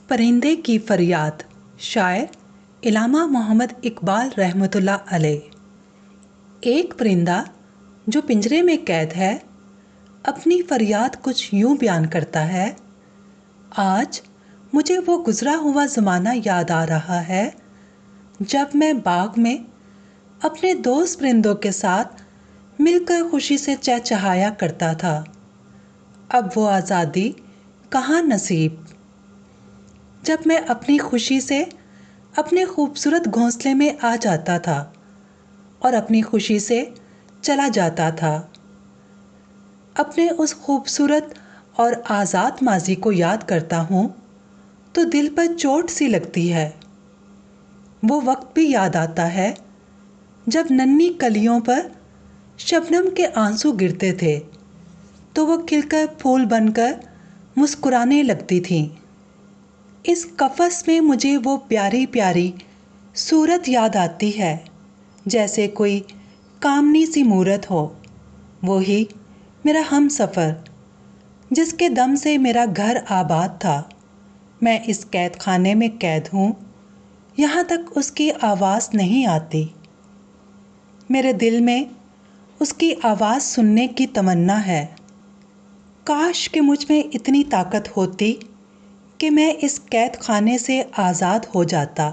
پرندے کی فریاد، شاعر علامہ محمد اقبال رحمۃ اللہ علیہ۔ ایک پرندہ جو پنجرے میں قید ہے اپنی فریاد کچھ یوں بیان کرتا ہے: آج مجھے وہ گزرا ہوا زمانہ یاد آ رہا ہے جب میں باغ میں اپنے دوست پرندوں کے ساتھ مل کر خوشی سے چہچہایا کرتا تھا۔ اب وہ آزادی کہاں نصیب، جب میں اپنی خوشی سے اپنے خوبصورت گھونسلے میں آ جاتا تھا اور اپنی خوشی سے چلا جاتا تھا۔ اپنے اس خوبصورت اور آزاد ماضی کو یاد کرتا ہوں تو دل پر چوٹ سی لگتی ہے۔ وہ وقت بھی یاد آتا ہے جب ننھی کلیوں پر شبنم کے آنسو گرتے تھے تو وہ کھل کر پھول بن کر مسکرانے لگتی تھیں۔ اس قفس میں مجھے وہ پیاری پیاری صورت یاد آتی ہے، جیسے کوئی کامنی سی مورت ہو، وہی میرا ہم سفر جس کے دم سے میرا گھر آباد تھا۔ میں اس قید خانے میں قید ہوں، یہاں تک اس کی آواز نہیں آتی۔ میرے دل میں اس کی آواز سننے کی تمنا ہے۔ کاش کہ مجھ میں اتنی طاقت ہوتی کہ میں اس قید خانے سے آزاد ہو جاتا۔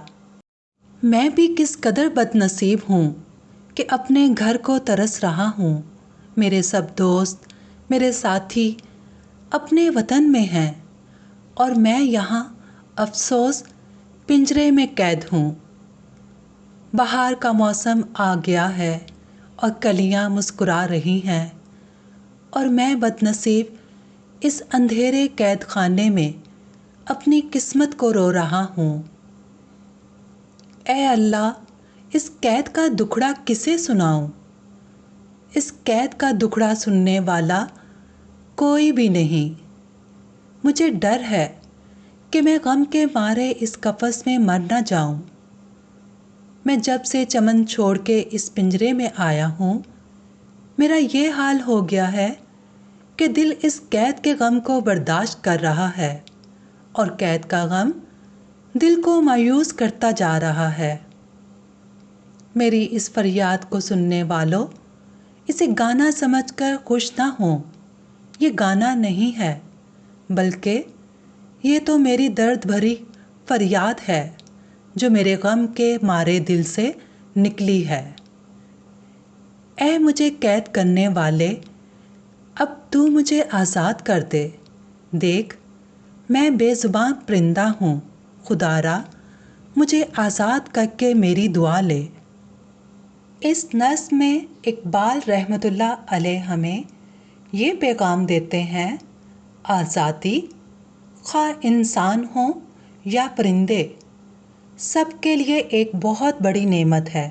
میں بھی کس قدر بد نصیب ہوں کہ اپنے گھر کو ترس رہا ہوں۔ میرے سب دوست، میرے ساتھی اپنے وطن میں ہیں اور میں یہاں افسوس پنجرے میں قید ہوں۔ بہار کا موسم آ گیا ہے اور کلیاں مسکرا رہی ہیں اور میں بد نصیب اس اندھیرے قید خانے میں اپنی قسمت کو رو رہا ہوں۔ اے اللہ، اس قید کا دکھڑا کسے سناؤں؟ اس قید کا دکھڑا سننے والا کوئی بھی نہیں۔ مجھے ڈر ہے کہ میں غم کے مارے اس قفس میں مر نہ جاؤں۔ میں جب سے چمن چھوڑ کے اس پنجرے میں آیا ہوں، میرا یہ حال ہو گیا ہے کہ دل اس قید کے غم کو برداشت کر رہا ہے اور قید کا غم دل کو مایوس کرتا جا رہا ہے۔ میری اس فریاد کو سننے والوں اسے گانا سمجھ کر خوش نہ ہوں۔ یہ گانا نہیں ہے، بلکہ یہ تو میری درد بھری فریاد ہے جو میرے غم کے مارے دل سے نکلی ہے۔ اے مجھے قید کرنے والے، اب تو مجھے آزاد کر دے۔ دیکھ، میں بے زباں پرندہ ہوں، خدا را مجھے آزاد کر کے میری دعا لے۔ اس نظم میں اقبال رحمۃ اللہ علیہ ہمیں یہ پیغام دیتے ہیں: آزادی خواہ انسان ہوں یا پرندے، سب کے لیے ایک بہت بڑی نعمت ہے۔